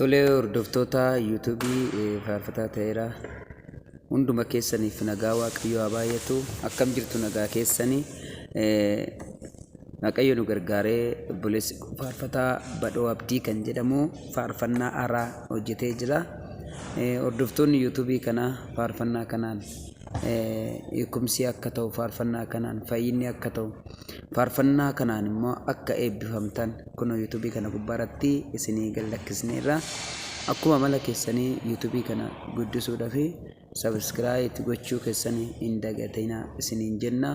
Tolee hordoftoota yuutuubii faarfataa ta'eera hunduma keessaniif nagaa waaqayyoo haa baay'atu. Akkam jirtu nagaa keessanii waaqayyo nu gargaaree obboleessi faarfataa Badhoo Abdii kan jedhamu faarfannaa haaraa hojjetee jira. Hordoftoonni yuutuubii kana faarfannaa kanaan eekumsi akka ta'u, faarfannaa kanaan fayyinni akka ta'u, faarfannaa kanaan immoo akka eebbifamtan kun yuutuubii kana gubbaarratti isinii gallakkisneerra. Akkuma mala keessanii yuutuubii kana guddisuudhaaf subscribe gochuu keessanii hin dagatinaa isiniin jenna.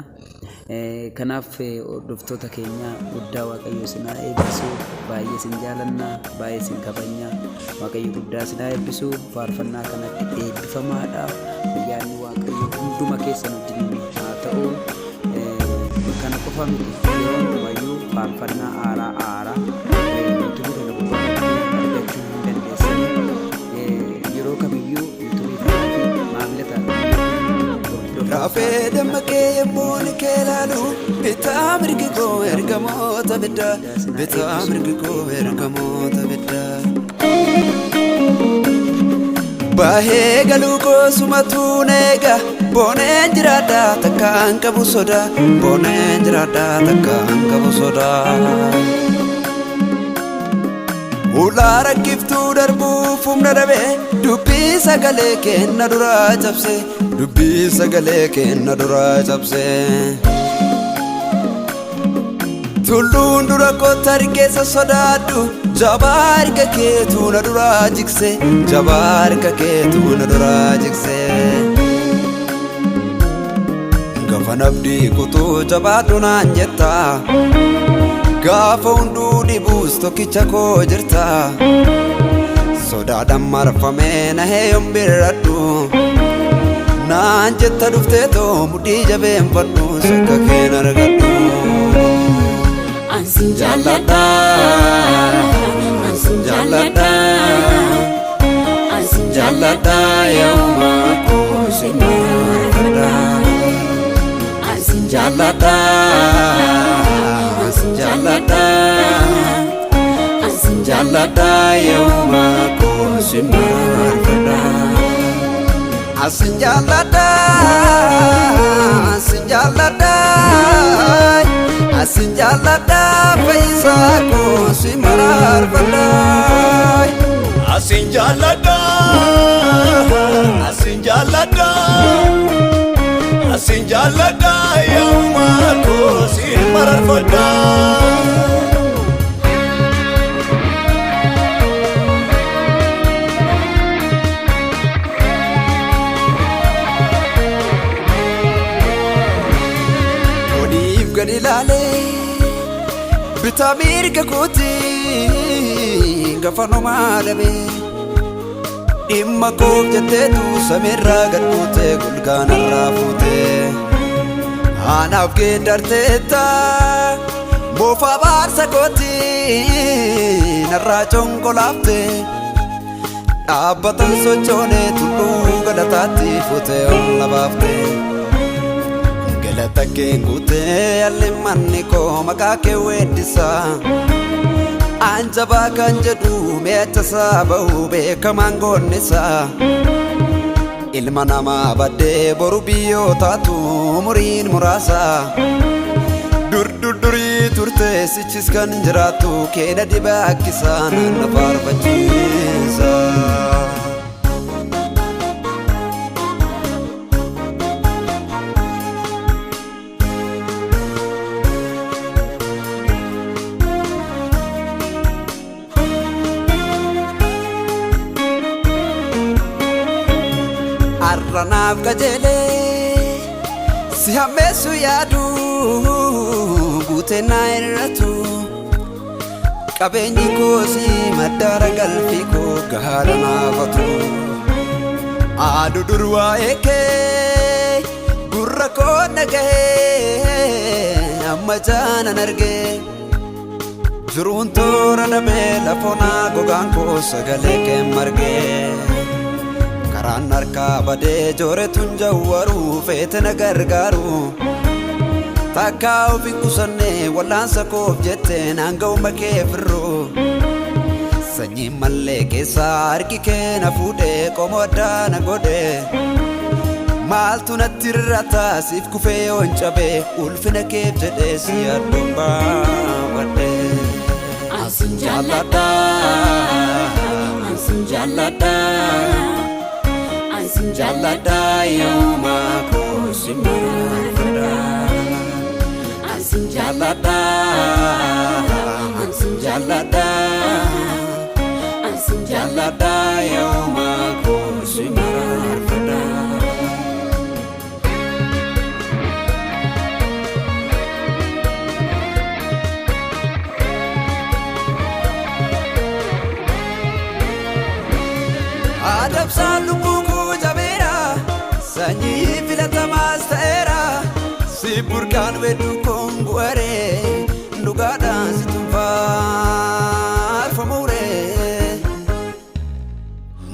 Kanaaf hordoftoota keenya guddaa waaqayyo isin haa eebbisu. Baay'ee isin jaalanna, baay'ee isin kabajna. Waaqayyo guddaa isin haa eebbisu. Faarfannaa kanatti eebbifamaadha. Ayyaanni waaqayyo hunduma keessan wajjin haa ta'u. Kana qofa miti, yeroo hundumayyuu faarfannaa haaraa yuutuubii kana gubbaatti argachuu hin dandeessan. Yeroo kamiyyuu yuutuubii kanatti maamila ta'a. Raafee dammaqee booni kee laalu bitaa mirgi koo ergamoota biddaa, bitaa mirgi koo ergamoota biddaa. Baahee galuu koosumatu neega booneen jiraadha takkaan qabu soda, booneen jiraadha takkaan qabu soda. Ulaa rakkiftuu darbuuf humna dhabe dubbii sagalee kenna duraa cabse, dubbii sagalee kenna duraa cabse. Tulluun dura kootta hargeessa sodaadhu jabaa harka keetu na duraa jikse, jabaa harka keetu na duraa jikse. Gaafa abdii kutuu jabaadhu naan jetta, gaafa hunduu dhibuus tokkicha koo jirta. Sodaadhaan marfamee na heeyyoon birradhu naan jetta dhuftee too mudhii jabeenfadhu sakka keen argadhu. Ansin jaalladha, ansin jaalladha, ansin jaalladha yooma koo si marfadha. Ansin jaalladha, ansin jaalladha, ansin jaalladha yooma koo si marfadha. Ansin jaalladha, ansin jaalladha, ansin jaalladha fayyisaa koo si marfadha. Asin jaalladha, asin jaalladha, asin jaalladha yooma koo si marfadha. Odiif gad ilaalee bitaa mirga kooti gafanumaa dhabe dhimma koof jetteetu samiirraa gad buute golgaanarraa fuute. Anaaf geeddarteetta boofaa baarsa kooti narraa conkolaafte. Dhaabbatan sochoone tulluu galataatti fuute ol labaafte. Galata kee guutee alli manni koo maqaa kee weeddisa. Anjabaa kan jedhu meechasaa bahu beekamaan goonnisa. Ilma namaa baddee boru biyyoo taatu umuriin muraasa. Durii turte sichis kan jiraatu keena dibaa akkisaan na faarfachiisa. Arranaaf qajeelee si hammeessu yaadu guutee naa irratu. Qabeenyi koo si maddaara galfii koo gahaadha naafatu. Aadu dur waa'ee kee gurra koo dhagahee amma jaanan argee. Jiruun toora dhabee lafoonaa gogaan koo sagalee kee margee. Karaan harkaa badee jooretuun jawwaru feete na gargaaru. Takkaa ofiin qusannee wallaansa koof jettee naan ga'uma kee firroo. Sanyii mallee keessa harki kee na fuudhee qomoo addaa na godhee maaltu natti irrata siif kufee yoon cabee ulfina keef jedhee si yaaddoon baafadhee. Ansin jaalladha, ansin jaalladha, ansin jaalladha yooma koo si marfadha. Ansin jaalladha, ansin jaalladha, ansin jaalladha yooma koo si marfadha. Adabsaan lubbuu koo jabeera sanyii filatamaas ta'eera si burqaan wedduu koon bu'aree dhugaadhaan si tunfaarfamuuree.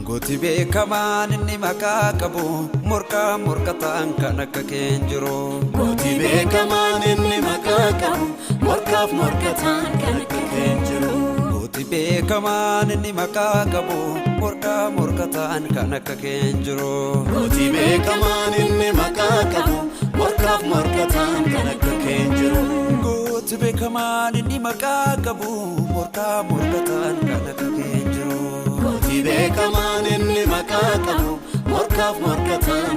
Gooti beekamaan inni maqaa qabu morkaa morkataan kan akka keen jiru. Gooti beekamaan inni maqaa qabu morkaaf morkataan kan akka keen jiru. Gooti beekamaan inni maqaa qabu morkaa morkataan kan akka keen jiru. Gooti beekamaan inni maqaa qabu morkaaf morkataan kan akka keen jiru. Gooti beekamaan inni maqaa qabu morkaa morkataan kan akka keen jiru. Gooti beekamaan inni maqaa qabu morkaaf morkataan